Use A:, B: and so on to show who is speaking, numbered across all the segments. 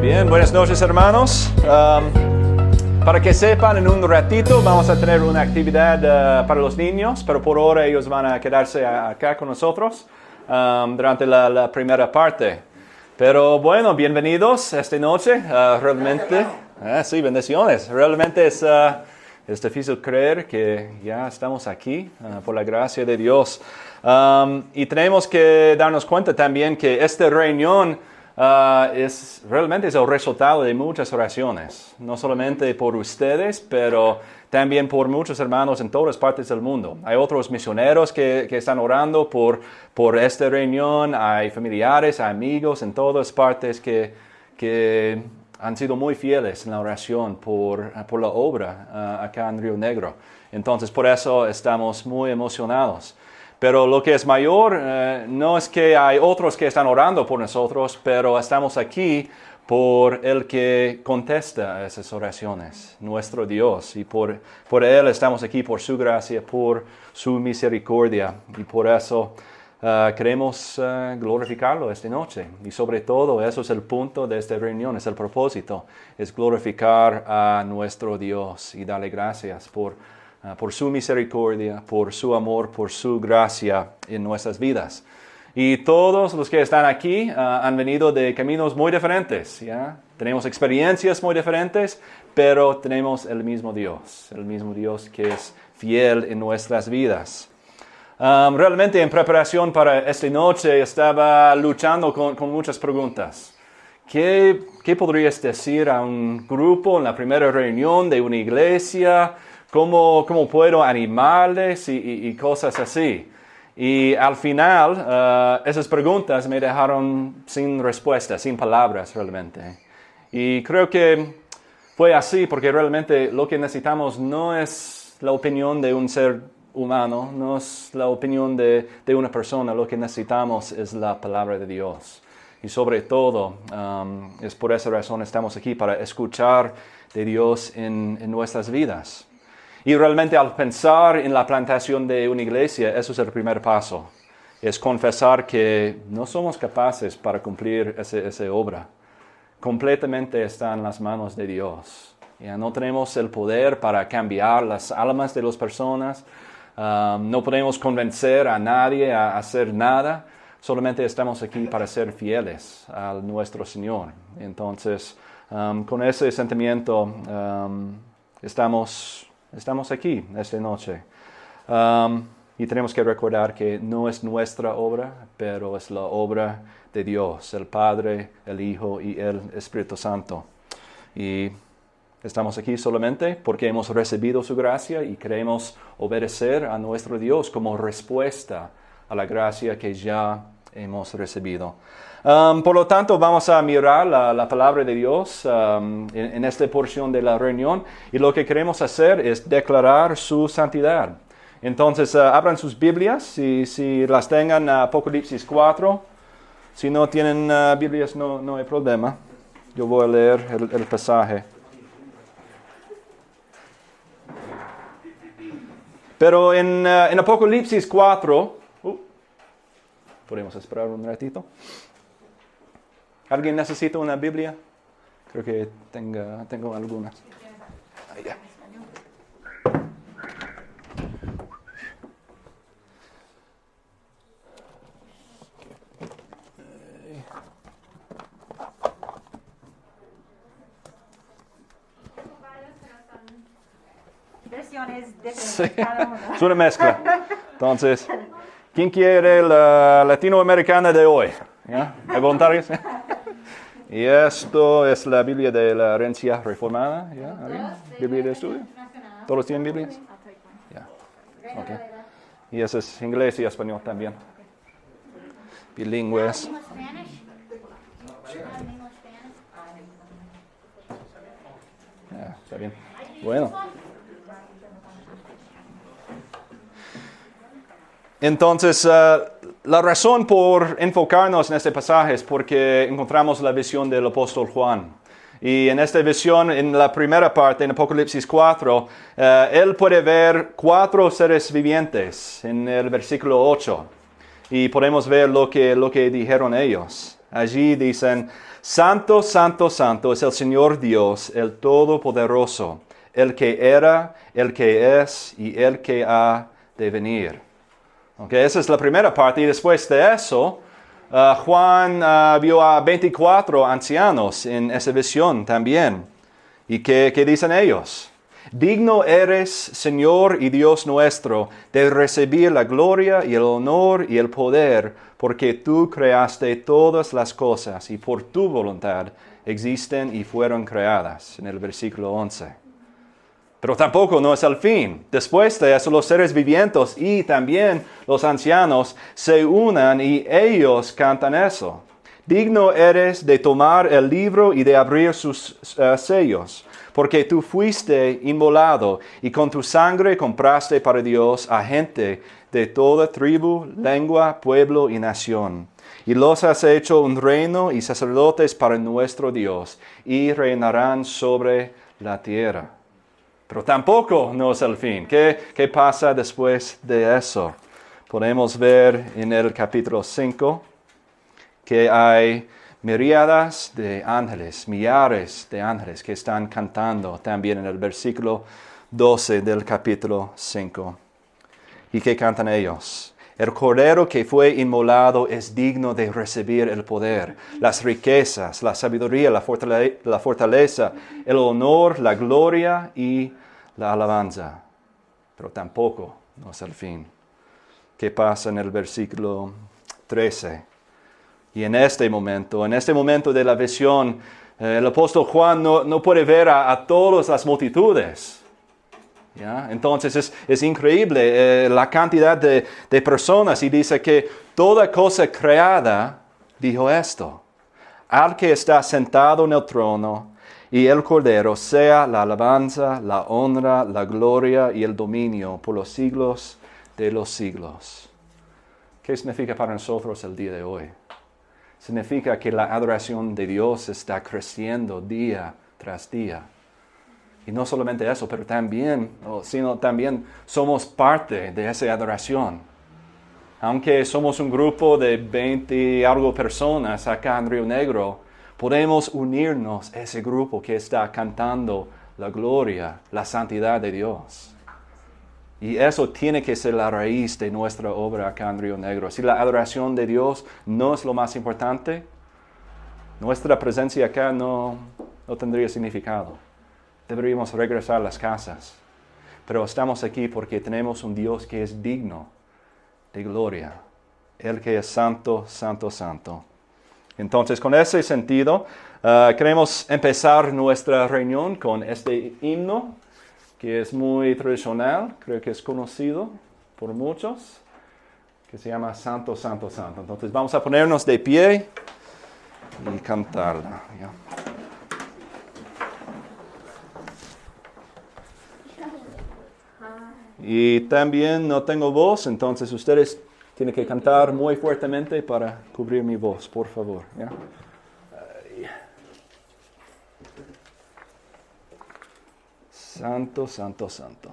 A: Bien, buenas noches hermanos. Para que sepan, en un ratito vamos a tener una actividad para los niños, pero por ahora ellos van a quedarse acá con nosotros durante la primera parte. Pero bueno, bienvenidos esta noche. Realmente, sí, bendiciones. Realmente es difícil creer que ya estamos aquí por la gracia de Dios. Y tenemos que darnos cuenta también que esta reunión realmente es el resultado de muchas oraciones, no solamente por ustedes, pero también por muchos hermanos en todas partes del mundo. Hay otros misioneros que están orando por esta reunión, hay familiares, amigos en todas partes que han sido muy fieles en la oración por la obra acá en Río Negro. Entonces, por eso estamos muy emocionados. Pero lo que es mayor no es que hay otros que están orando por nosotros, pero estamos aquí por el que contesta esas oraciones, nuestro Dios. Y por Él estamos aquí, por su gracia, por su misericordia. Y por eso queremos glorificarlo esta noche. Y sobre todo, eso es el punto de esta reunión, es el propósito, es glorificar a nuestro Dios y darle gracias por su misericordia, por su amor, por su gracia en nuestras vidas. Y todos los que están aquí han venido de caminos muy diferentes, ¿ya? Tenemos experiencias muy diferentes, pero tenemos el mismo Dios que es fiel en nuestras vidas. Realmente en preparación para esta noche estaba luchando con muchas preguntas. ¿Qué podrías decir a un grupo en la primera reunión de una iglesia? ¿Cómo puedo animarles y cosas así? Y al final, esas preguntas me dejaron sin respuesta, sin palabras realmente. Y creo que fue así porque realmente lo que necesitamos no es la opinión de un ser humano, no es la opinión de una persona. Lo que necesitamos es la palabra de Dios. Y sobre todo, es por esa razón estamos aquí, para escuchar de Dios en nuestras vidas. Y realmente al pensar en la plantación de una iglesia, eso es el primer paso. Es confesar que no somos capaces para cumplir esa obra. Completamente está en las manos de Dios. Ya no tenemos el poder para cambiar las almas de las personas. No podemos convencer a nadie a hacer nada. Solamente estamos aquí para ser fieles a nuestro Señor. Entonces, con ese sentimiento estamos aquí esta noche. Y tenemos que recordar que no es nuestra obra, pero es la obra de Dios, el Padre, el Hijo y el Espíritu Santo. Y estamos aquí solamente porque hemos recibido su gracia y queremos obedecer a nuestro Dios como respuesta a la gracia que ya hemos recibido. Por lo tanto, vamos a mirar la palabra de Dios en esta porción de la reunión, y lo que queremos hacer es declarar su santidad. Entonces, abran sus Biblias, si las tengan, Apocalipsis 4. Si no tienen Biblias, no hay problema. Yo voy a leer el pasaje. Pero en Apocalipsis 4, podemos esperar un ratito. ¿Alguien necesita una Biblia? Creo que tengo algunas. Ahí ya.
B: Versiones diferentes
A: Sí,
B: cada uno.
A: es una mezcla. Entonces, ¿quién quiere la latinoamericana de hoy? ¿Ya? ¿Hay voluntarios? Y esto es la Biblia de la Herencia Reformada. ¿Ya? ¿Alguien? ¿Biblia de estudio? ¿Todos tienen Biblias? Ya. Okay. Y eso es inglés y español también. Bilingües. Ya, está bien. Bueno. Entonces, la razón por enfocarnos en este pasaje es porque encontramos la visión del apóstol Juan. Y en esta visión, en la primera parte, en Apocalipsis 4, él puede ver 4 seres vivientes en el versículo 8. Y podemos ver lo que dijeron ellos. Allí dicen, Santo, Santo, Santo es el Señor Dios, el Todopoderoso, el que era, el que es y el que ha de venir. Okay, esa es la primera parte y después de eso, Juan vio a 24 ancianos en esa visión también. ¿Y qué dicen ellos? Digno eres, Señor y Dios nuestro, de recibir la gloria y el honor y el poder, porque tú creaste todas las cosas y por tu voluntad existen y fueron creadas, en el versículo 11. Pero tampoco no es el fin. Después de eso, los seres vivientes y también los ancianos se unan y ellos cantan eso. Digno eres de tomar el libro y de abrir sus sellos, porque tú fuiste inmolado y con tu sangre compraste para Dios a gente de toda tribu, lengua, pueblo y nación. Y los has hecho un reino y sacerdotes para nuestro Dios, y reinarán sobre la tierra. Pero tampoco no es el fin. ¿Qué pasa después de eso? Podemos ver en el capítulo 5 que hay miríadas de ángeles, millares de ángeles que están cantando también en el versículo 12 del capítulo 5. ¿Y qué cantan ellos? El Cordero que fue inmolado es digno de recibir el poder, las riquezas, la sabiduría, la fortaleza, el honor, la gloria y la alabanza. Pero tampoco no es el fin. ¿Qué pasa en el versículo 13? Y en este momento de la visión, el apóstol Juan no puede ver a todas las multitudes. ¿Ya? Entonces es increíble la cantidad de personas y dice que toda cosa creada dijo esto. Al que está sentado en el trono y el Cordero sea la alabanza, la honra, la gloria y el dominio por los siglos de los siglos. ¿Qué significa para nosotros el día de hoy? Significa que la adoración de Dios está creciendo día tras día. Y no solamente eso, pero también somos parte de esa adoración. Aunque somos un grupo de 20 y algo personas acá en Río Negro, podemos unirnos a ese grupo que está cantando la gloria, la santidad de Dios. Y eso tiene que ser la raíz de nuestra obra acá en Río Negro. Si la adoración de Dios no es lo más importante, nuestra presencia acá no tendría significado. Deberíamos regresar a las casas. Pero estamos aquí porque tenemos un Dios que es digno de gloria. Él que es santo, santo, santo. Entonces, con ese sentido, queremos empezar nuestra reunión con este himno, que es muy tradicional, creo que es conocido por muchos, que se llama Santo, Santo, Santo. Entonces, vamos a ponernos de pie y cantarla. ¿Ya? Y también no tengo voz, entonces ustedes tienen que cantar muy fuertemente para cubrir mi voz, por favor. ¿Ya? Santo, santo, santo.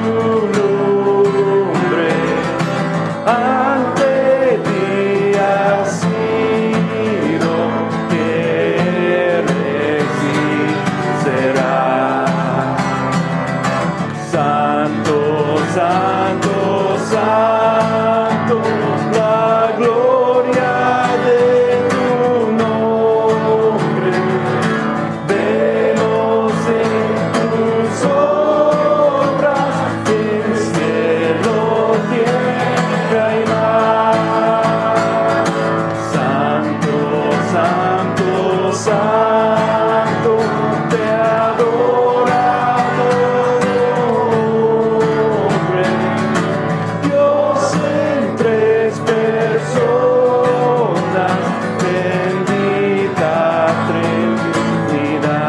A: tu nombre. Ante ti ha sido que será. Santo, santo, santo, la gloria de tu nombre. Vemos en tus obras, el cielo, tierra y mar. Santo, santo, santo, te adora todo hombre. Dios en tres personas, bendita Trinidad.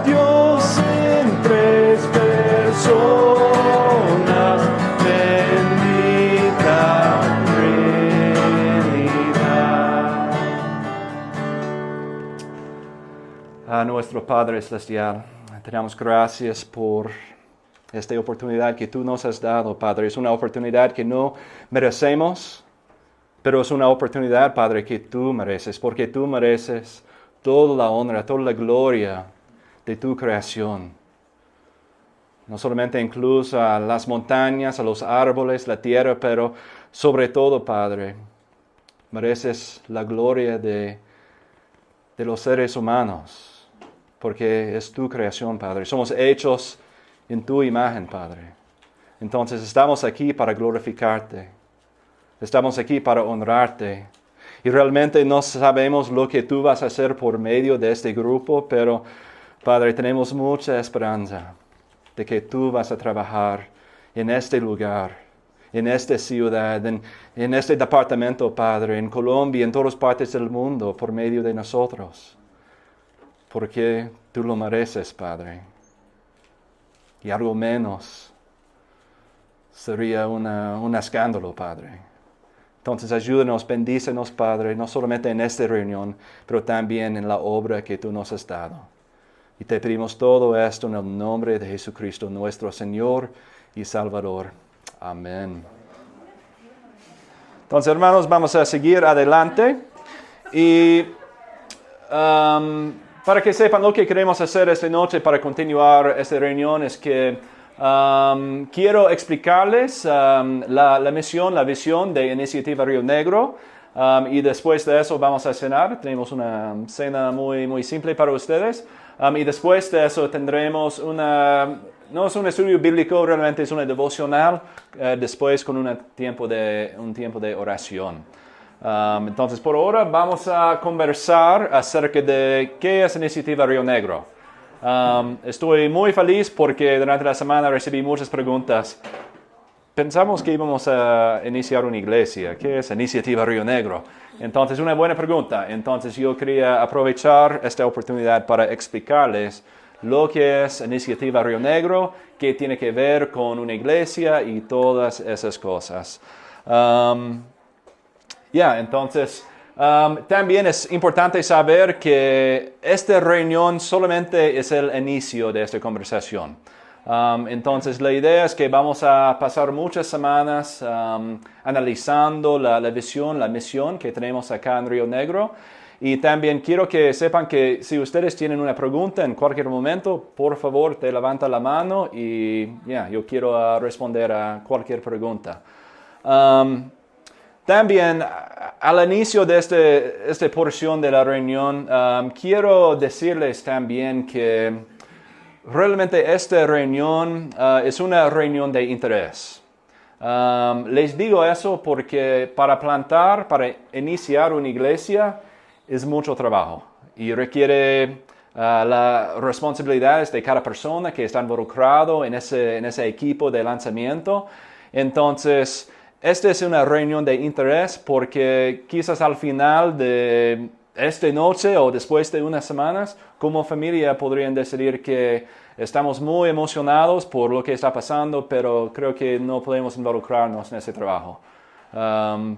A: Dios en tres personas, bendita Trinidad. A nuestro Padre Celestial, te damos gracias por esta oportunidad que tú nos has dado, Padre. Es una oportunidad que no merecemos, pero es una oportunidad, Padre, que tú mereces, porque tú mereces toda la honra, toda la gloria de tu creación. No solamente incluso a las montañas, a los árboles, la tierra, pero sobre todo, Padre, mereces la gloria de los seres humanos, porque es tu creación, Padre. Somos hechos en tu imagen, Padre. Entonces estamos aquí para glorificarte. Estamos aquí para honrarte. Y realmente no sabemos lo que tú vas a hacer por medio de este grupo, pero, Padre, tenemos mucha esperanza de que tú vas a trabajar en este lugar, en esta ciudad, en este departamento, Padre, en Colombia, en todas partes del mundo, por medio de nosotros. Porque tú lo mereces, Padre. Y algo menos sería un escándalo, Padre. Entonces ayúdanos, bendícenos, Padre, no solamente en esta reunión, pero también en la obra que tú nos has dado. Y te pedimos todo esto en el nombre de Jesucristo, nuestro Señor y Salvador. Amén. Entonces, hermanos, vamos a seguir adelante. Y para que sepan lo que queremos hacer esta noche para continuar esta reunión es que quiero explicarles la misión, la visión de Iniciativa Río Negro. Y después de eso vamos a cenar. Tenemos una cena muy, muy simple para ustedes. Y después de eso tendremos no es un estudio bíblico, realmente es una devocional, después con un tiempo de oración. Entonces, por ahora vamos a conversar acerca de qué es Iniciativa Río Negro. Estoy muy feliz porque durante la semana recibí muchas preguntas. Pensamos que íbamos a iniciar una iglesia. ¿Qué es Iniciativa Río Negro? Entonces, una buena pregunta. Entonces, yo quería aprovechar esta oportunidad para explicarles lo que es Iniciativa Río Negro, qué tiene que ver con una iglesia y todas esas cosas. Entonces, también es importante saber que esta reunión solamente es el inicio de esta conversación. Entonces, la idea es que vamos a pasar muchas semanas analizando la visión, la misión que tenemos acá en Río Negro. Y también quiero que sepan que si ustedes tienen una pregunta en cualquier momento, por favor, te levanta la mano y yo quiero responder a cualquier pregunta. También, al inicio de esta porción de la reunión, quiero decirles también que realmente esta reunión es una reunión de interés. Les digo eso porque para iniciar una iglesia es mucho trabajo y requiere las responsabilidades de cada persona que está involucrado en ese equipo de lanzamiento. Entonces, esta es una reunión de interés porque quizás al final de esta noche o después de unas semanas, como familia podrían decidir que estamos muy emocionados por lo que está pasando, pero creo que no podemos involucrarnos en ese trabajo.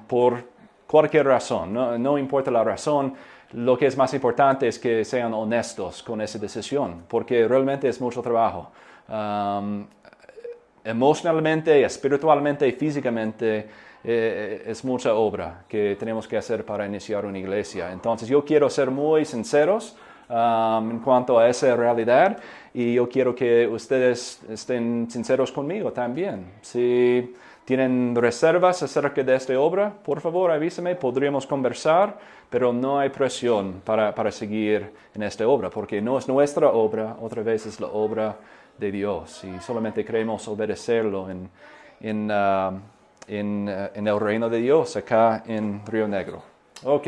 A: Por cualquier razón, no importa la razón, lo que es más importante es que sean honestos con esa decisión, porque realmente es mucho trabajo. Emocionalmente, espiritualmente y físicamente es mucha obra que tenemos que hacer para iniciar una iglesia. Entonces yo quiero ser muy sinceros en cuanto a esa realidad y yo quiero que ustedes estén sinceros conmigo también. Si tienen reservas acerca de esta obra, por favor avísame, podríamos conversar, pero no hay presión para seguir en esta obra, porque no es nuestra obra, otra vez es la obra de Dios y solamente queremos obedecerlo en el reino de Dios acá en Río Negro. Ok.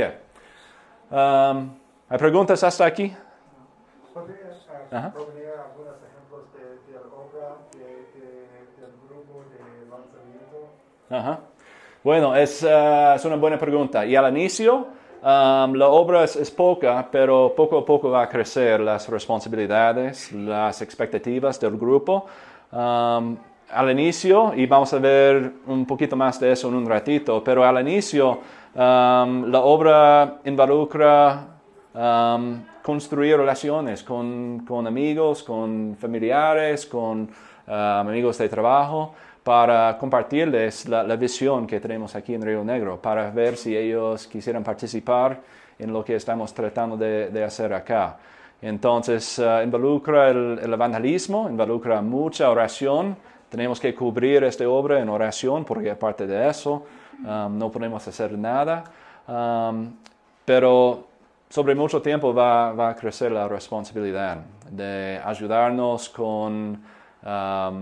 A: ¿Hay preguntas hasta aquí?
B: ¿Podrías proponer algunos ejemplos de la obra del grupo de lanzamiento?
A: Ajá. Bueno, es una buena pregunta. Y al inicio, la obra es poca, pero poco a poco va a crecer las responsabilidades, las expectativas del grupo. Al inicio, y vamos a ver un poquito más de eso en un ratito, pero al inicio la obra involucra construir relaciones con amigos, con familiares, con amigos de trabajo, para compartirles la visión que tenemos aquí en Río Negro, para ver si ellos quisieran participar en lo que estamos tratando de hacer acá. Entonces, involucra el evangelismo, involucra mucha oración. Tenemos que cubrir esta obra en oración, porque aparte de eso, no podemos hacer nada. Pero sobre mucho tiempo va a crecer la responsabilidad de ayudarnos con la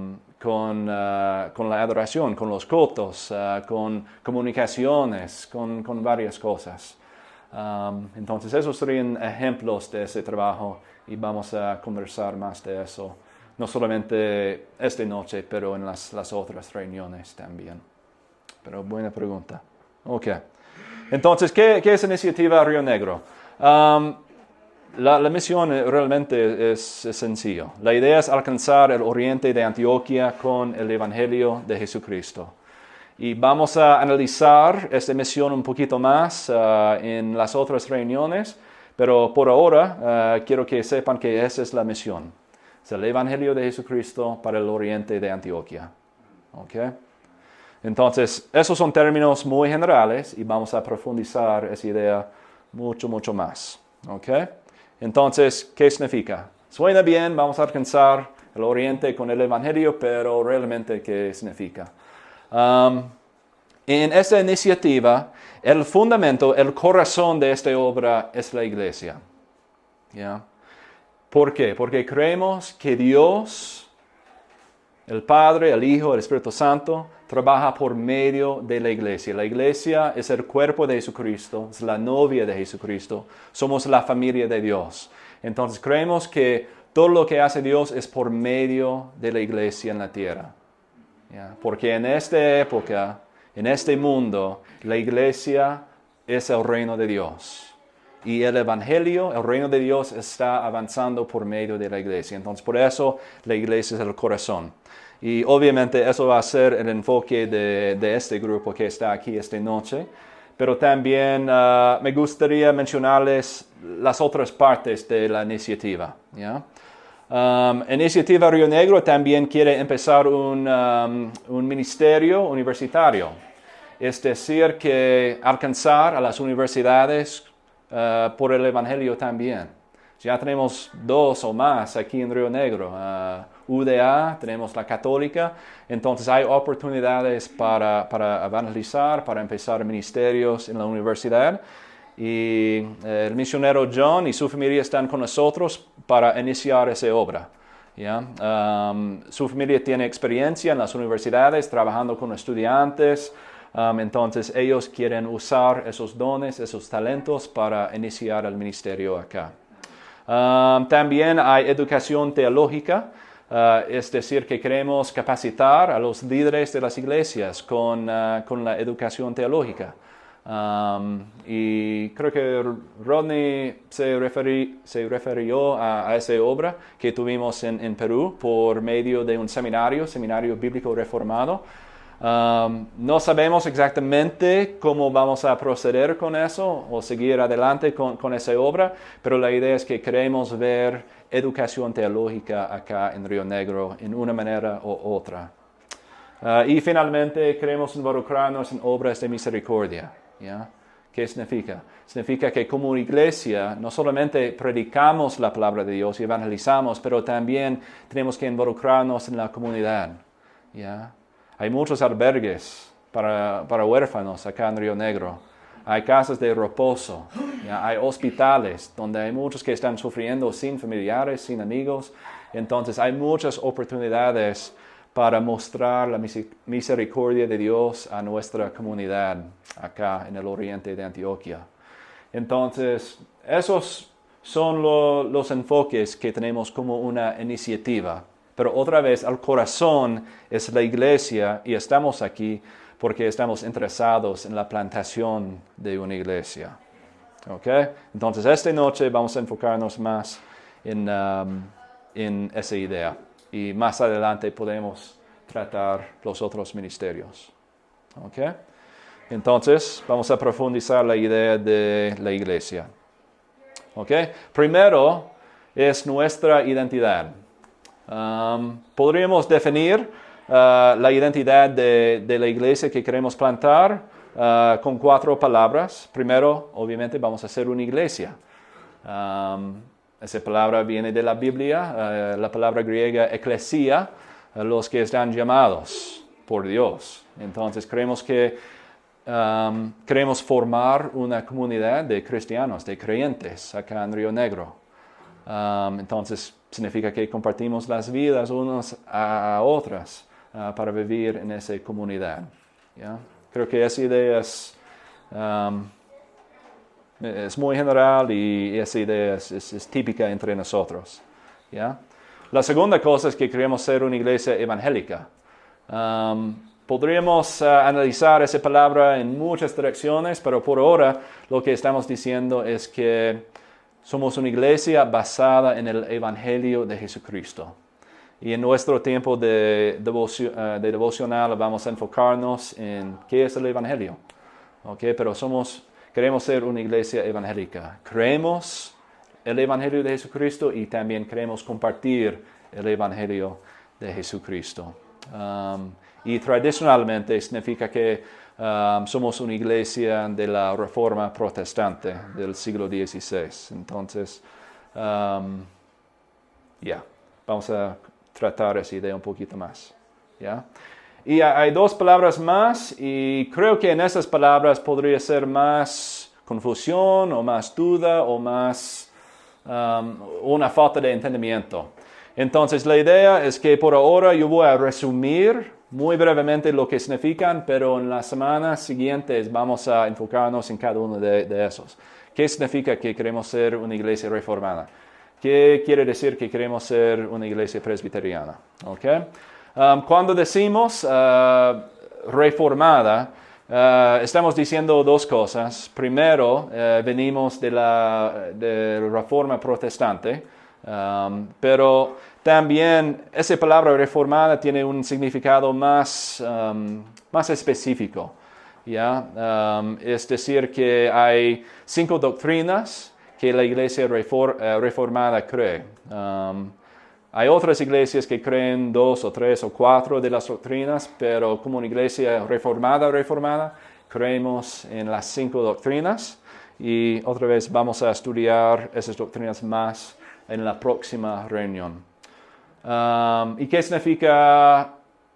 A: adoración, con los cultos, con comunicaciones, con varias cosas. Entonces, esos serían ejemplos de ese trabajo y vamos a conversar más de eso, no solamente esta noche, pero en las otras reuniones también. Pero buena pregunta. Ok. Entonces, ¿qué es Iniciativa Río Negro? La misión realmente es sencillo. La idea es alcanzar el oriente de Antioquia con el Evangelio de Jesucristo. Y vamos a analizar esta misión un poquito más en las otras reuniones, pero por ahora quiero que sepan que esa es la misión. Es el Evangelio de Jesucristo para el oriente de Antioquia. ¿Okay? Entonces, esos son términos muy generales y vamos a profundizar esa idea mucho más. ¿Okay? Entonces, ¿qué significa? Suena bien, vamos a alcanzar el oriente con el Evangelio, pero realmente, ¿qué significa? En esta iniciativa, el fundamento, el corazón de esta obra es la iglesia. ¿Yeah? ¿Por qué? Porque creemos que Dios, el Padre, el Hijo, el Espíritu Santo, trabaja por medio de la iglesia. La iglesia es el cuerpo de Jesucristo, es la novia de Jesucristo, somos la familia de Dios. Entonces creemos que todo lo que hace Dios es por medio de la iglesia en la tierra. ¿Yeah? Porque en esta época, en este mundo, la iglesia es el reino de Dios. Y el Evangelio, el reino de Dios, está avanzando por medio de la iglesia. Entonces, por eso la iglesia es el corazón. Y obviamente eso va a ser el enfoque de este grupo que está aquí esta noche. Pero también me gustaría mencionarles las otras partes de la iniciativa. ¿Yeah? Iniciativa Río Negro también quiere empezar un ministerio universitario. Es decir, que alcanzar a las universidades por el Evangelio también. Ya tenemos 2 o más aquí en Río Negro. UDA, tenemos la Católica. Entonces hay oportunidades para evangelizar, para empezar ministerios en la universidad. Y el misionero John y su familia están con nosotros para iniciar esa obra. ¿Yeah? Su familia tiene experiencia en las universidades, trabajando con estudiantes. Entonces ellos quieren usar esos dones, esos talentos para iniciar el ministerio acá. También hay educación teológica, es decir, que queremos capacitar a los líderes de las iglesias con la educación teológica. Y creo que Rodney se refirió a esa obra que tuvimos en Perú por medio de un seminario bíblico reformado. No sabemos exactamente cómo vamos a proceder con eso o seguir adelante con esa obra, pero la idea es que queremos ver educación teológica acá en Río Negro en una manera u otra. Y finalmente queremos involucrarnos en obras de misericordia. ¿Ya? ¿Qué significa? Significa que como iglesia no solamente predicamos la palabra de Dios y evangelizamos, pero también tenemos que involucrarnos en la comunidad. ¿Ya? Hay muchos albergues para huérfanos acá en Río Negro. Hay casas de reposo. ¿Ya? Hay hospitales donde hay muchos que están sufriendo sin familiares, sin amigos. Entonces hay muchas oportunidades para mostrar la misericordia de Dios a nuestra comunidad acá en el oriente de Antioquia. Entonces, esos son los enfoques que tenemos como una iniciativa. Pero otra vez, el corazón es la iglesia y estamos aquí porque estamos interesados en la plantación de una iglesia. ¿Ok? Entonces, esta noche vamos a enfocarnos más en esa idea. Y más adelante podemos tratar los otros ministerios. ¿Ok? Entonces, vamos a profundizar la idea de la iglesia. ¿Ok? Primero es nuestra identidad. Podríamos definir la identidad de la iglesia que queremos plantar con 4 palabras. Primero, obviamente, vamos a ser una iglesia. Esa palabra viene de la Biblia, la palabra griega eclesia, los que están llamados por Dios. Entonces, creemos que queremos formar una comunidad de cristianos, de creyentes acá en Río Negro. Entonces, significa que compartimos las vidas unos a otras para vivir en esa comunidad. ¿Ya? Creo que esa idea es muy general y esa idea es típica entre nosotros. ¿Ya? La segunda cosa es que queremos ser una iglesia evangélica. Podríamos analizar esa palabra en muchas direcciones, pero por ahora lo que estamos diciendo es que somos una iglesia basada en el Evangelio de Jesucristo. Y en nuestro tiempo de devocional vamos a enfocarnos en qué es el Evangelio. ¿Okay? Pero queremos ser una iglesia evangélica. Creemos el Evangelio de Jesucristo y también queremos compartir el Evangelio de Jesucristo. Y tradicionalmente significa que somos una iglesia de la Reforma Protestante del siglo XVI. Entonces, vamos a tratar esa idea un poquito más. ¿Ya? Y hay 2 palabras más y creo que en esas palabras podría ser más confusión o más duda o más una falta de entendimiento. Entonces la idea es que por ahora yo voy a resumir muy brevemente lo que significan, pero en las semanas siguientes vamos a enfocarnos en cada uno de esos. ¿Qué significa que queremos ser una iglesia reformada? ¿Qué quiere decir que queremos ser una iglesia presbiteriana? ¿Okay? Cuando decimos reformada, estamos diciendo 2 cosas. Primero, venimos de la Reforma Protestante, pero también esa palabra reformada tiene un significado más específico. ¿Ya? Es decir, que hay 5 doctrinas que la iglesia reformada cree. Hay otras iglesias que creen 2 o 3 o 4 de las doctrinas, pero como una iglesia reformada, creemos en las 5 doctrinas. Y otra vez vamos a estudiar esas doctrinas más en la próxima reunión. ¿Y qué significa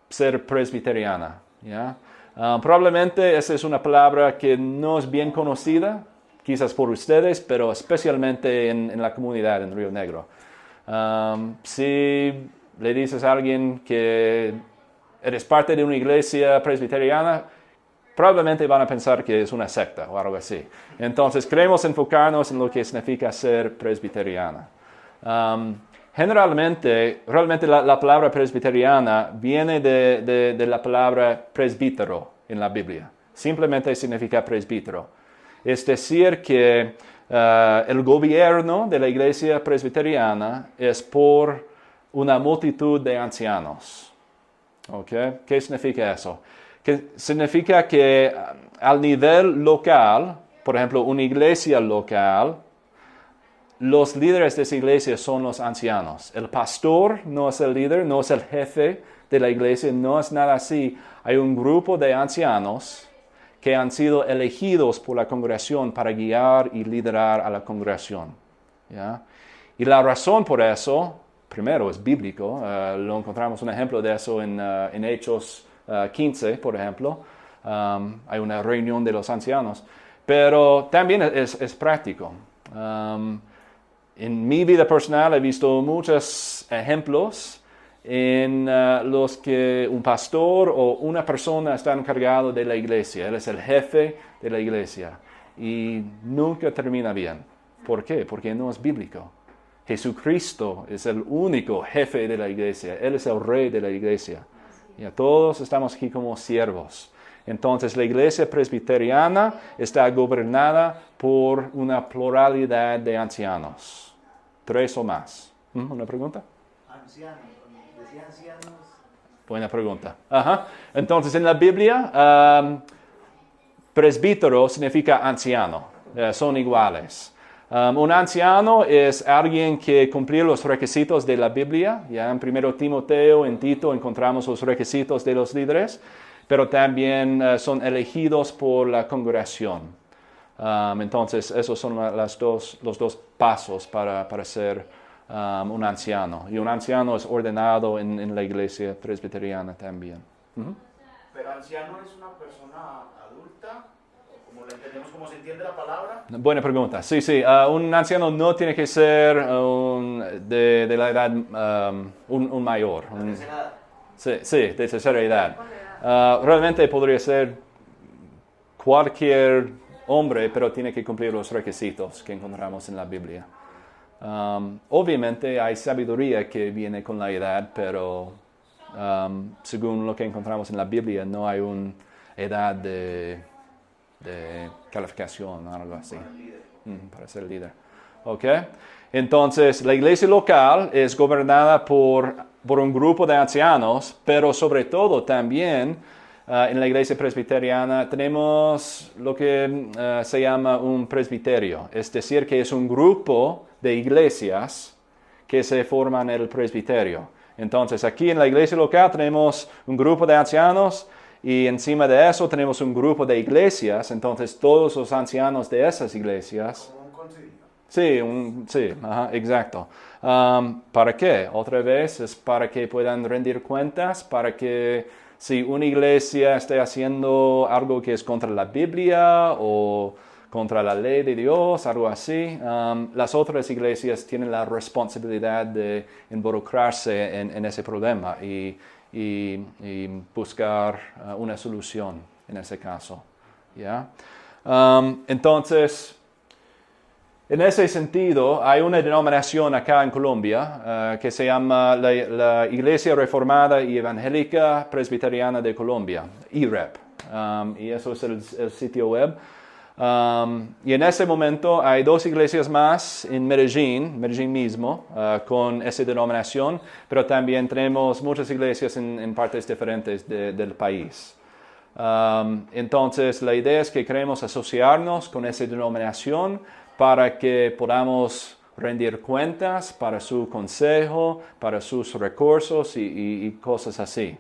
A: ser presbiteriana? ¿Ya? Probablemente esa es una palabra que no es bien conocida, quizás por ustedes, pero especialmente en la comunidad en Río Negro. Si le dices a alguien que eres parte de una iglesia presbiteriana, probablemente van a pensar que es una secta o algo así. Entonces, queremos enfocarnos en lo que significa ser presbiteriana. Generalmente, realmente la palabra presbiteriana viene de la palabra presbítero en la Biblia. Simplemente significa presbítero. Es decir que el gobierno de la iglesia presbiteriana es por una multitud de ancianos. ¿Okay? ¿Qué significa eso? Que significa que al nivel local, por ejemplo, una iglesia local, los líderes de esa iglesia son los ancianos. El pastor no es el líder, no es el jefe de la iglesia, no es nada así. Hay un grupo de ancianos que han sido elegidos por la congregación para guiar y liderar a la congregación. ¿Ya? Y la razón por eso, primero, es bíblico. Lo encontramos un ejemplo de eso en Hechos 15, por ejemplo. Hay una reunión de los ancianos. Pero también es práctico. En mi vida personal he visto muchos ejemplos en los que un pastor o una persona está encargado de la iglesia. Él es el jefe de la iglesia. Y nunca termina bien. ¿Por qué? Porque no es bíblico. Jesucristo es el único jefe de la iglesia. Él es el rey de la iglesia. Y todos estamos aquí como siervos. Entonces la iglesia presbiteriana está gobernada por una pluralidad de ancianos. 3 o más. ¿Una pregunta?
C: Ancianos. Decía ancianos.
A: Buena pregunta. Ajá. Entonces en la Biblia, presbítero significa anciano. Son iguales. Un anciano es alguien que cumplió los requisitos de la Biblia. Ya en 1 Timoteo, en Tito, encontramos los requisitos de los líderes, pero también son elegidos por la congregación. Entonces, esos son los dos pasos para ser un anciano. Y un anciano es ordenado en la iglesia presbiteriana también.
C: Pero anciano es una persona adulta, como la entendemos, como se entiende la palabra.
A: Buena pregunta. Sí. Un anciano no tiene que ser de la edad, un mayor.
C: La tercera edad.
A: Sí, de tercera edad. Realmente podría ser cualquier hombre, pero tiene que cumplir los requisitos que encontramos en la Biblia. Obviamente hay sabiduría que viene con la edad, pero según lo que encontramos en la Biblia, no hay una edad de calificación o algo así. Para ser líder. ¿Ok? Entonces, la iglesia local es gobernada por un grupo de ancianos, pero sobre todo también en la iglesia presbiteriana tenemos lo que se llama un presbiterio. Es decir, que es un grupo de iglesias que se forman en el presbiterio. Entonces, aquí en la iglesia local tenemos un grupo de ancianos y encima de eso tenemos un grupo de iglesias. Entonces, todos los ancianos de esas iglesias...
C: Como un concilio.
A: Sí, exacto. ¿Para qué? Otra vez es para que puedan rendir cuentas, para que si una iglesia esté haciendo algo que es contra la Biblia o contra la ley de Dios, algo así, las otras iglesias tienen la responsabilidad de involucrarse en ese problema y buscar una solución en ese caso. ¿Ya? Entonces, en ese sentido, hay una denominación acá en Colombia que se llama la Iglesia Reformada y Evangélica Presbiteriana de Colombia, IREP, y eso es el sitio web. Y en ese momento hay 2 iglesias más en Medellín mismo, con esa denominación, pero también tenemos muchas iglesias en partes diferentes del país. Entonces, la idea es que queremos asociarnos con esa denominación para que podamos rendir cuentas para su consejo, para sus recursos y cosas así.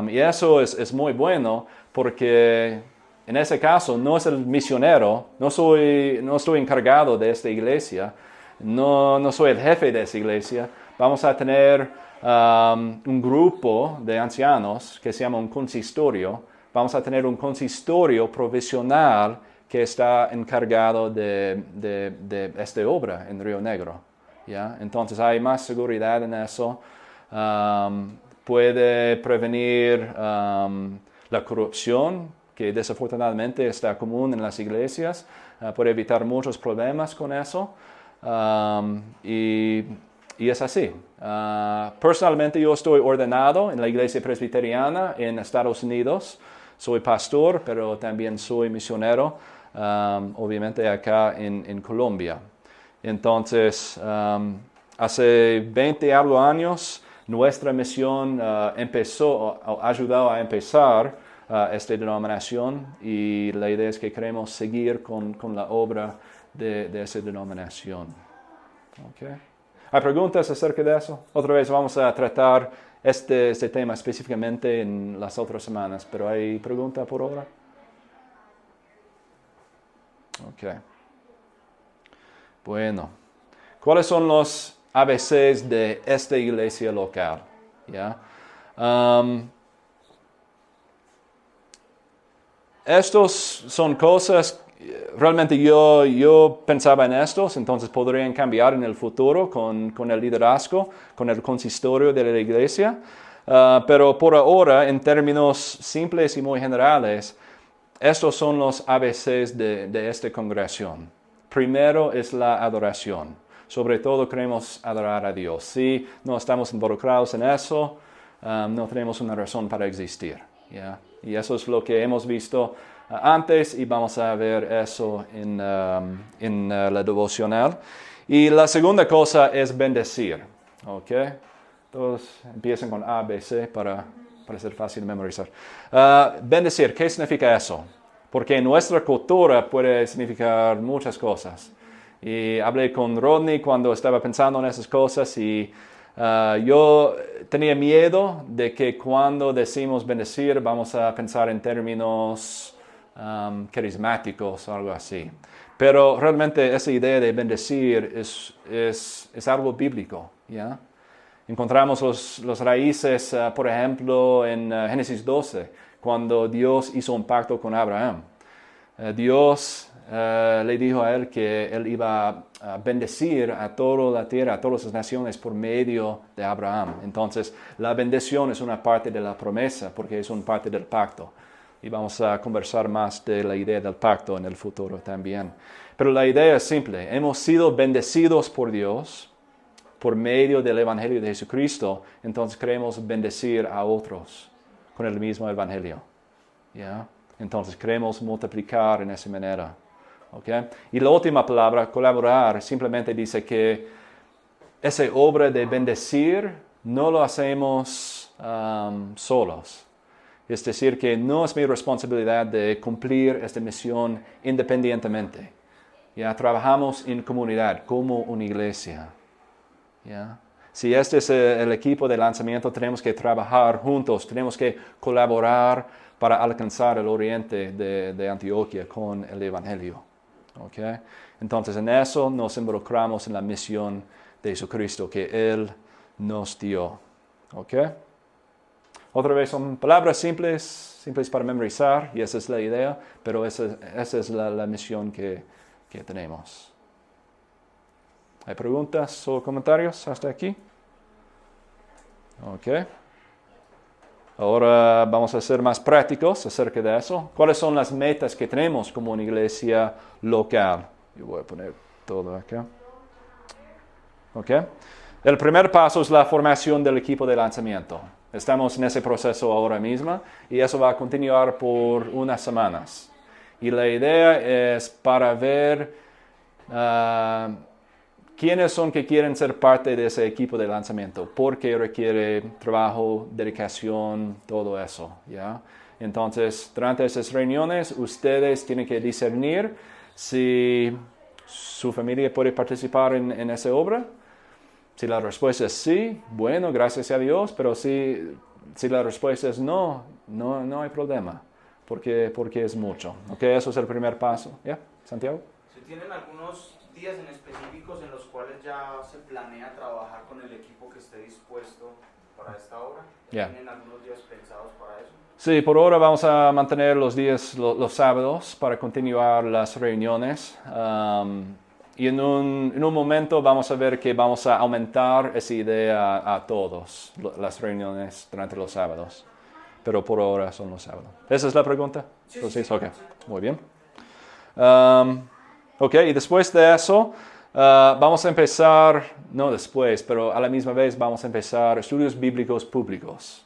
A: Y eso es muy bueno porque en ese caso no es el misionero, no estoy encargado de esta iglesia, no soy el jefe de esa iglesia. Vamos a tener un grupo de ancianos que se llama un consistorio. Vamos a tener un consistorio provisional que está encargado de esta obra en Río Negro. ¿Ya? Entonces hay más seguridad en eso. Puede prevenir la corrupción, que desafortunadamente está común en las iglesias. Puede evitar muchos problemas con eso. Y es así. Personalmente yo estoy ordenado en la iglesia presbiteriana en Estados Unidos. Soy pastor, pero también soy misionero. Obviamente acá en Colombia. Entonces, hace 20 algo años, nuestra misión ayudó a empezar esta denominación y la idea es que queremos seguir con la obra de esa denominación. Okay. ¿Hay preguntas acerca de eso? Otra vez vamos a tratar este tema específicamente en las otras semanas, pero ¿hay pregunta por ahora? Ok. Bueno, ¿cuáles son los ABCs de esta iglesia local? ¿Ya? Estos son cosas, realmente yo pensaba en estos, entonces podrían cambiar en el futuro con el liderazgo, con el consistorio de la iglesia, pero por ahora, en términos simples y muy generales, estos son los ABCs de esta congregación. Primero es la adoración. Sobre todo queremos adorar a Dios. Si no estamos involucrados en eso, no tenemos una razón para existir. ¿Ya? Y eso es lo que hemos visto antes y vamos a ver eso en la devocional. Y la segunda cosa es bendecir. ¿Okay? Todos empiezan con A, B, C para ser fácil de memorizar. Bendecir, ¿qué significa eso? Porque en nuestra cultura puede significar muchas cosas. Y hablé con Rodney cuando estaba pensando en esas cosas y yo tenía miedo de que cuando decimos bendecir vamos a pensar en términos carismáticos o algo así. Pero realmente esa idea de bendecir es algo bíblico, ¿ya? Encontramos los raíces, por ejemplo, en Génesis 12, cuando Dios hizo un pacto con Abraham. Dios le dijo a él que él iba a bendecir a toda la tierra, a todas las naciones por medio de Abraham. Entonces, la bendición es una parte de la promesa, porque es una parte del pacto. Y vamos a conversar más de la idea del pacto en el futuro también. Pero la idea es simple. Hemos sido bendecidos por Dios por medio del Evangelio de Jesucristo. Entonces queremos bendecir a otros con el mismo Evangelio. ¿Ya? Entonces queremos multiplicar en esa manera. ¿Okay? Y la última palabra, colaborar, simplemente dice que esa obra de bendecir no lo hacemos solos. Es decir, que no es mi responsabilidad de cumplir esta misión independientemente. ¿Ya? Trabajamos en comunidad, como una iglesia. ¿Ya? Si este es el equipo de lanzamiento, tenemos que trabajar juntos, tenemos que colaborar para alcanzar el oriente de Antioquia con el Evangelio. ¿Okay? Entonces, en eso nos involucramos en la misión de Jesucristo que Él nos dio. ¿Okay? Otra vez son palabras simples para memorizar, y esa es la idea, pero esa es la misión que tenemos. ¿Hay preguntas o comentarios hasta aquí? Ok. Ahora vamos a ser más prácticos acerca de eso. ¿Cuáles son las metas que tenemos como una iglesia local? Yo voy a poner todo acá. Ok. El primer paso es la formación del equipo de lanzamiento. Estamos en ese proceso ahora mismo y eso va a continuar por unas semanas. Y la idea es para ver quiénes son que quieren ser parte de ese equipo de lanzamiento, porque requiere trabajo, dedicación, todo eso, ¿ya? Entonces, durante esas reuniones, ustedes tienen que discernir si su familia puede participar en esa obra. Si la respuesta es sí, bueno, gracias a Dios, pero si la respuesta es no hay problema, porque es mucho. ¿Ok? Eso es el primer paso. ¿Ya? ¿Santiago?
C: ¿Se tienen algunos días en específicos en los cuales ya se planea trabajar con el equipo que esté dispuesto para esta obra? ¿Tienen algunos días pensados para eso?
A: Sí, por ahora vamos a mantener los días, los sábados, para continuar las reuniones. Y en un momento vamos a ver que vamos a aumentar esa idea a todos, las reuniones durante los sábados. Pero por ahora son los sábados. ¿Esa es la pregunta?
C: Sí.
A: Okay. Muy bien. Ok, y después de eso, vamos a empezar, no después, pero a la misma vez vamos a empezar estudios bíblicos públicos.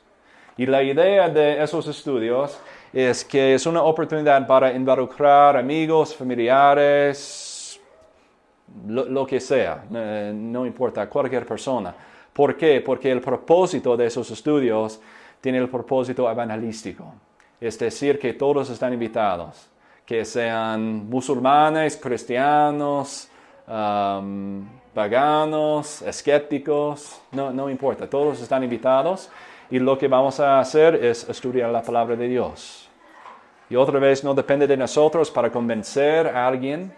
A: Y la idea de esos estudios es que es una oportunidad para involucrar amigos, familiares, lo que sea, no importa, cualquier persona. ¿Por qué? Porque el propósito de esos estudios tiene el propósito evangelístico. es decir, que todos están invitados, que sean musulmanes, cristianos, paganos, escépticos, no importa, todos están invitados y lo que vamos a hacer es estudiar la palabra de Dios. Y otra vez no depende de nosotros para convencer a alguien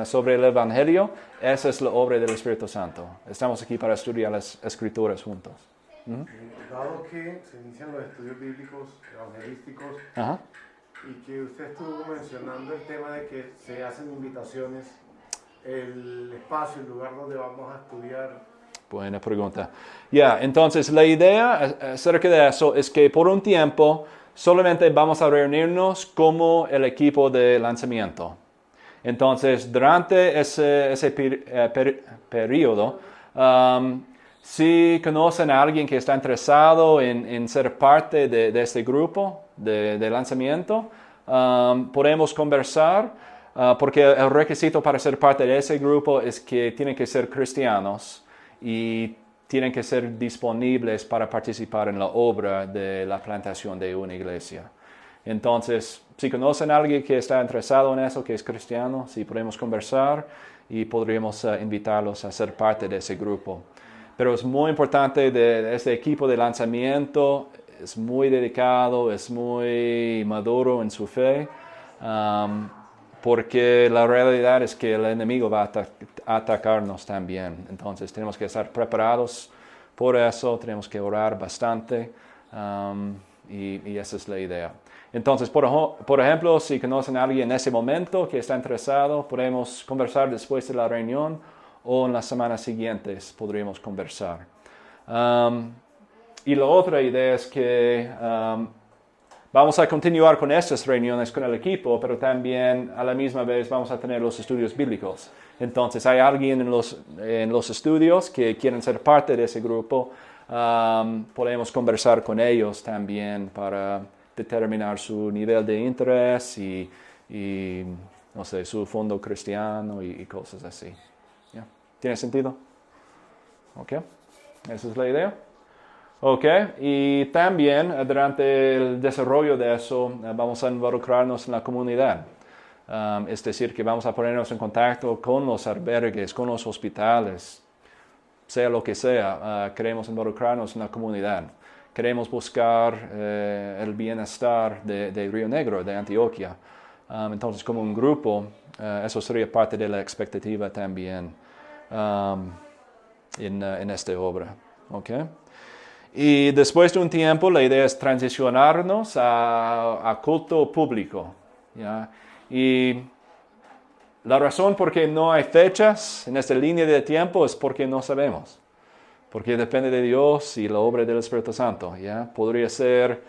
A: sobre el Evangelio, esa es la obra del Espíritu Santo. Estamos aquí para estudiar las Escrituras juntos.
B: Dado que se inician los estudios bíblicos evangelísticos,
A: Ajá.
B: y que usted estuvo mencionando el tema de que se hacen invitaciones, el espacio, el lugar donde vamos a estudiar.
A: Buena pregunta. Entonces la idea acerca de eso es que por un tiempo solamente vamos a reunirnos como el equipo de lanzamiento. Entonces, durante ese periodo, si conocen a alguien que está interesado en ser parte de este grupo de lanzamiento, podemos conversar, porque el requisito para ser parte de ese grupo es que tienen que ser cristianos y tienen que ser disponibles para participar en la obra de la plantación de una iglesia. Entonces, si conocen a alguien que está interesado en eso, que es cristiano, sí podemos conversar y podríamos invitarlos a ser parte de ese grupo. Pero es muy importante de este equipo de lanzamiento, es muy dedicado, es muy maduro en su fe, porque la realidad es que el enemigo va a atacarnos también. Entonces tenemos que estar preparados por eso, tenemos que orar bastante y esa es la idea. Entonces, por ejemplo, si conocen a alguien en ese momento que está interesado, podemos conversar después de la reunión o en las semanas siguientes podríamos conversar. Y la otra idea es que vamos a continuar con estas reuniones con el equipo, pero también a la misma vez vamos a tener los estudios bíblicos. Entonces, hay alguien en los estudios que quieren ser parte de ese grupo, podemos conversar con ellos también para determinar su nivel de interés y no sé, su fondo cristiano y cosas así. ¿Yeah? ¿Tiene sentido? Ok, esa es la idea. Ok, y también durante el desarrollo de eso vamos a involucrarnos en la comunidad. Es decir, que vamos a ponernos en contacto con los albergues, con los hospitales, sea lo que sea, queremos involucrarnos en la comunidad. Queremos buscar el bienestar de Río Negro, de Antioquia. Entonces, como un grupo, eso sería parte de la expectativa también en esta obra. Okay. Y después de un tiempo, la idea es transicionarnos a culto público. ¿Ya? Y la razón por qué no hay fechas en esta línea de tiempo es porque no sabemos. Porque depende de Dios y la obra del Espíritu Santo. ¿Ya? Podría ser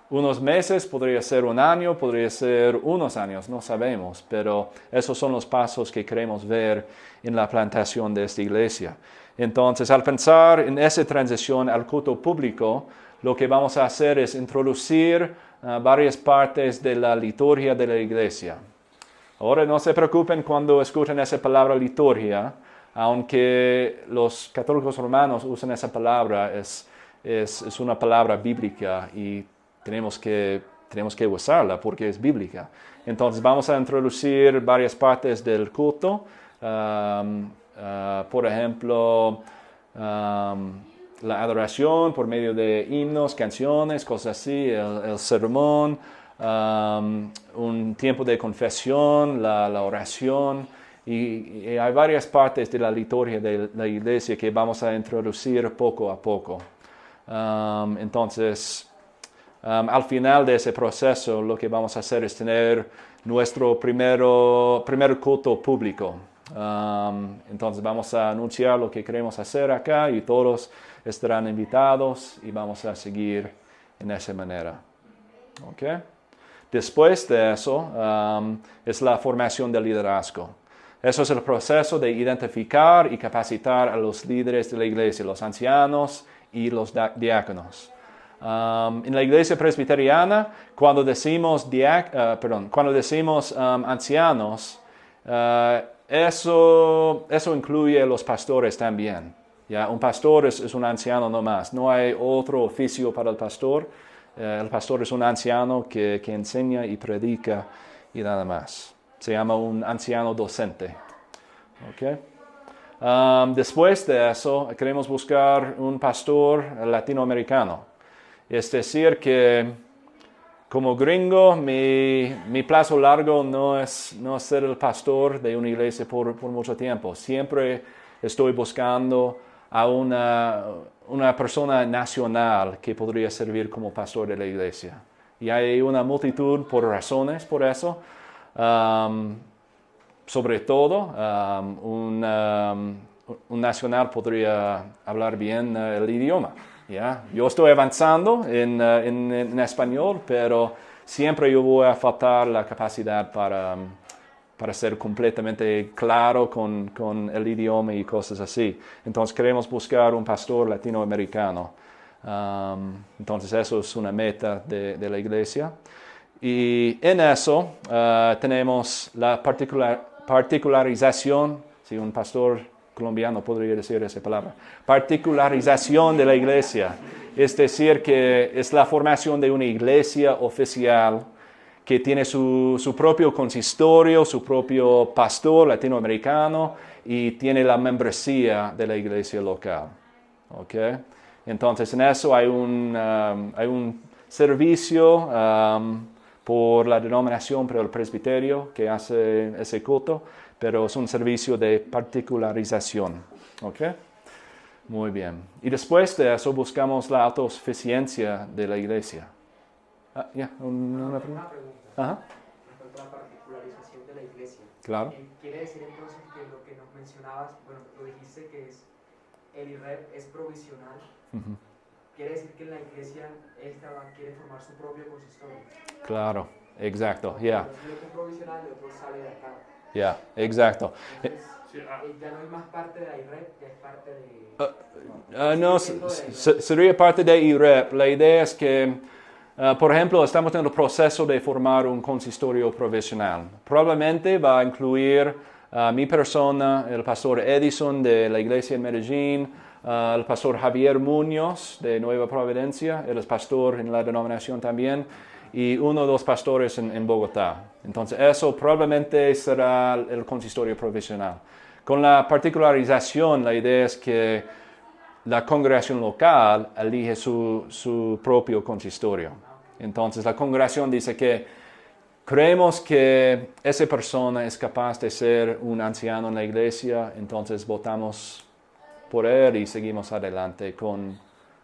A: unos meses, podría ser un año, podría ser unos años, no sabemos. Pero esos son los pasos que queremos ver en la plantación de esta iglesia. Entonces, al pensar en esa transición al culto público, lo que vamos a hacer es introducir varias partes de la liturgia de la iglesia. Ahora, no se preocupen cuando escuchen esa palabra liturgia, aunque los católicos romanos usan esa palabra, es una palabra bíblica y tenemos que usarla porque es bíblica. Entonces, vamos a introducir varias partes del culto. Por ejemplo, la adoración por medio de himnos, canciones, cosas así, el sermón, un tiempo de confesión, la oración, y hay varias partes de la liturgia de la iglesia que vamos a introducir poco a poco. Entonces, al final de ese proceso, lo que vamos a hacer es tener nuestro primer culto público. Entonces vamos a anunciar lo que queremos hacer acá y todos estarán invitados y vamos a seguir en esa manera. Okay. Después de eso es la formación del liderazgo. Eso es el proceso de identificar y capacitar a los líderes de la iglesia, los ancianos y los diáconos. En la iglesia presbiteriana, cuando decimos ancianos, eso incluye a los pastores también. ¿Ya? Un pastor es un anciano nomás. No hay otro oficio para el pastor. El pastor es un anciano que enseña y predica y nada más. Se llama un anciano docente. ¿Okay? Después de eso, queremos buscar un pastor latinoamericano. Es decir, que como gringo, mi plazo largo no es ser el pastor de una iglesia por mucho tiempo. Siempre estoy buscando a una persona nacional que podría servir como pastor de la iglesia. Y hay una multitud por razones por eso. Sobre todo, un nacional podría hablar bien el idioma. ¿Ya? Yo estoy avanzando en español, pero siempre yo voy a faltar la capacidad para ser completamente claro con el idioma y cosas así. Entonces queremos buscar un pastor latinoamericano. Entonces eso es una meta de la iglesia. Y en eso tenemos la particularización, si un pastor colombiano podría decir esa palabra, particularización de la iglesia. Es decir, que es la formación de una iglesia oficial que tiene su propio consistorio, su propio pastor latinoamericano y tiene la membresía de la iglesia local. ¿Okay? Entonces, en eso hay un servicio por la denominación, por el presbiterio que hace ese culto, pero es un servicio de particularización. ¿Ok? Muy bien. Y después de eso buscamos la autosuficiencia de la iglesia. Una pregunta. Ajá.
D: Respecto a la particularización de la iglesia.
A: Claro.
D: Quiere decir entonces que lo que nos mencionabas, bueno, lo dijiste que el IREP es provisional.
A: Uh-huh.
D: Quiere decir que la iglesia quiere formar su propio consistorio.
A: Claro, exacto, ya.
D: Uno es provisional y otro sale de acá.
A: Ya, exacto.
D: Entonces, ya no hay más parte de la IREP, ya es parte de...
A: No, sería parte de IREP. La idea es que, por ejemplo, estamos en el proceso de formar un consistorio provisional. Probablemente va a incluir mi persona, el pastor Edison de la iglesia en Medellín, el pastor Javier Muñoz de Nueva Providencia, él es pastor en la denominación también, y uno o dos pastores en Bogotá. Entonces eso probablemente será el consistorio provisional. Con la particularización, la idea es que la congregación local elige su propio consistorio. Entonces la congregación dice que creemos que esa persona es capaz de ser un anciano en la iglesia, entonces votamos por él y seguimos adelante con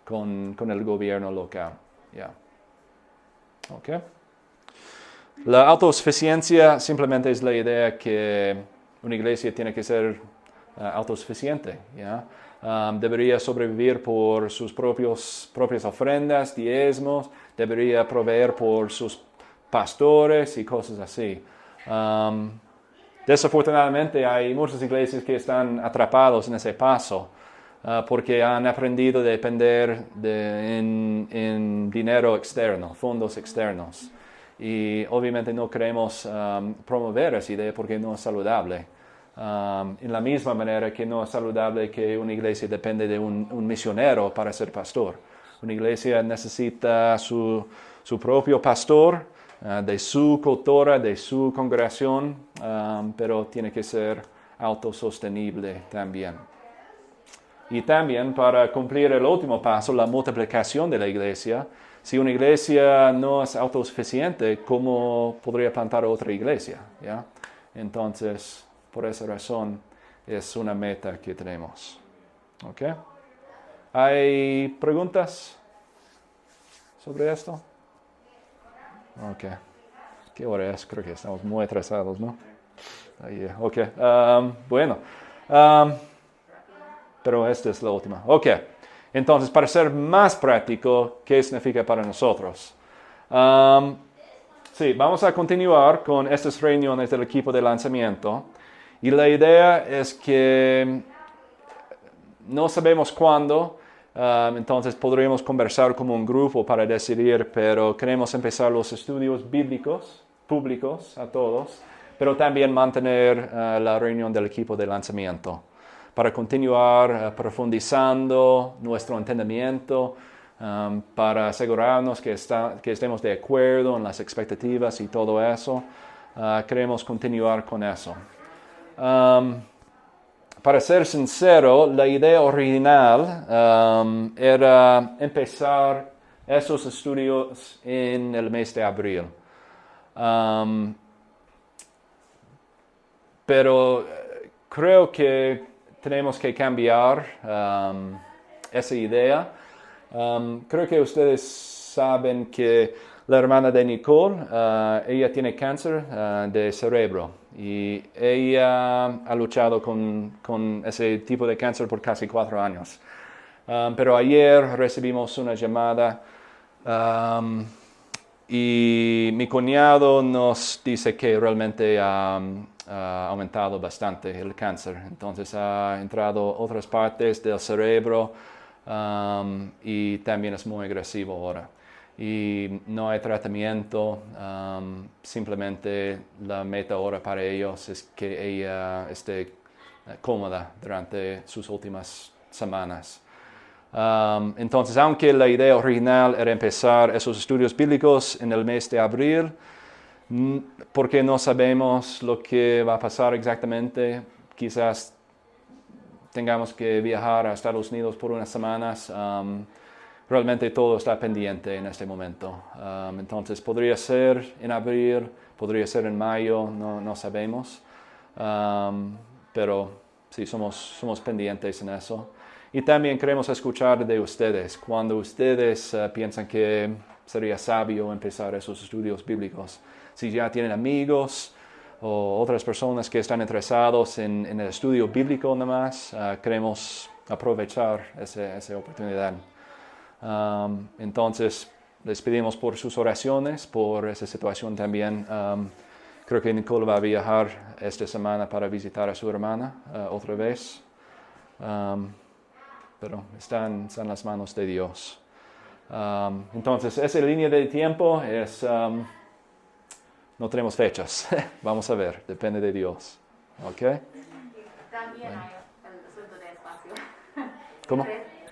A: el gobierno local. Yeah. Okay. La autosuficiencia simplemente es la idea que una iglesia tiene que ser autosuficiente. ¿Ya? Debería sobrevivir por sus propias ofrendas, diezmos, debería proveer por sus pastores y cosas así. Desafortunadamente hay muchas iglesias que están atrapados en ese paso porque han aprendido a depender en dinero externo, fondos externos. Y obviamente no queremos promover esa idea porque no es saludable. En la misma manera que no es saludable que una iglesia depende de un misionero para ser pastor. Una iglesia necesita su propio pastor, de su cultura, de su congregación, pero tiene que ser autosostenible también. Y también para cumplir el último paso, la multiplicación de la iglesia. Si una iglesia no es autosuficiente, ¿cómo podría plantar otra iglesia? ¿Ya? Entonces, por esa razón, es una meta que tenemos. ¿Ok? ¿Hay preguntas sobre esto? Ok. ¿Qué hora es? Creo que estamos muy atrasados, ¿no? Ok. Bueno. Pero esta es la última. Ok. Entonces, para ser más práctico, ¿qué significa para nosotros? Sí, vamos a continuar con estas reuniones del equipo de lanzamiento. Y la idea es que no sabemos cuándo, entonces podríamos conversar como un grupo para decidir, pero queremos empezar los estudios bíblicos, públicos a todos, pero también mantener la reunión del equipo de lanzamiento para continuar profundizando nuestro entendimiento para asegurarnos que estemos de acuerdo en las expectativas y todo eso. Queremos continuar con eso. Para ser sincero, la idea original era empezar esos estudios en el mes de abril. Pero creo que tenemos que cambiar esa idea. Creo que ustedes saben que la hermana de Nicole, ella tiene cáncer de cerebro y ella ha luchado con ese tipo de cáncer por casi 4 años. Pero ayer recibimos una llamada y mi cuñado nos dice que realmente ha aumentado bastante el cáncer. Entonces ha entrado otras partes del cerebro y también es muy agresivo ahora. Y no hay tratamiento, simplemente la meta ahora para ellos es que ella esté cómoda durante sus últimas semanas. Entonces, aunque la idea original era empezar esos estudios bíblicos en el mes de abril, porque no sabemos lo que va a pasar exactamente, quizás tengamos que viajar a Estados Unidos por unas semanas. Realmente todo está pendiente en este momento. Entonces podría ser en abril, podría ser en mayo, no sabemos. Pero sí, somos pendientes en eso. Y también queremos escuchar de ustedes. Cuando ustedes piensan que sería sabio empezar esos estudios bíblicos. Si ya tienen amigos o otras personas que están interesados en el estudio bíblico nada más, queremos aprovechar esa oportunidad. Entonces, les pedimos por sus oraciones, por esa situación también. Creo que Nicole va a viajar esta semana para visitar a su hermana otra vez. Pero están en las manos de Dios. Entonces, esa línea de tiempo es... no tenemos fechas. Vamos a ver, depende de Dios. ¿Ok?
E: También hay el asunto de espacio.
A: ¿Cómo?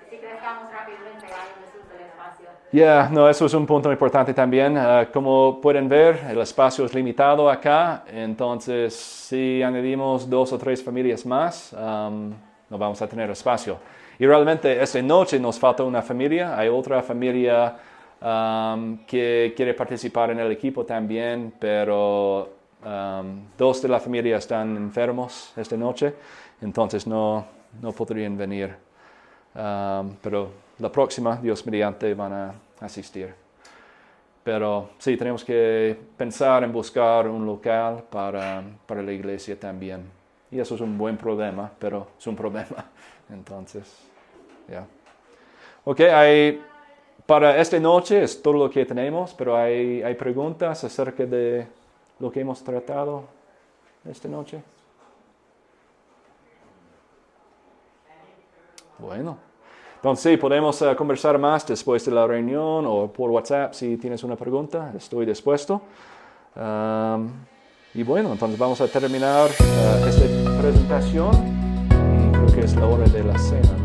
E: Si crezcamos rápidamente, hay un asunto de espacio.
A: No, eso es un punto importante también. Como pueden ver, el espacio es limitado acá. Entonces, si añadimos 2 o 3 familias más, no vamos a tener espacio. Y realmente esta noche nos falta una familia. Hay otra familia que quiere participar en el equipo también, pero 2 de la familia están enfermos esta noche, entonces no podrían venir. Pero la próxima, Dios mediante, van a asistir. Pero sí, tenemos que pensar en buscar un local para la iglesia también. Y eso es un buen problema, pero es un problema. Entonces, ya. Ok, para esta noche es todo lo que tenemos, pero hay preguntas acerca de lo que hemos tratado esta noche. Bueno, entonces sí, podemos conversar más después de la reunión o por WhatsApp si tienes una pregunta. Estoy dispuesto. Y bueno, entonces vamos a terminar esta presentación y creo que es la hora de la cena.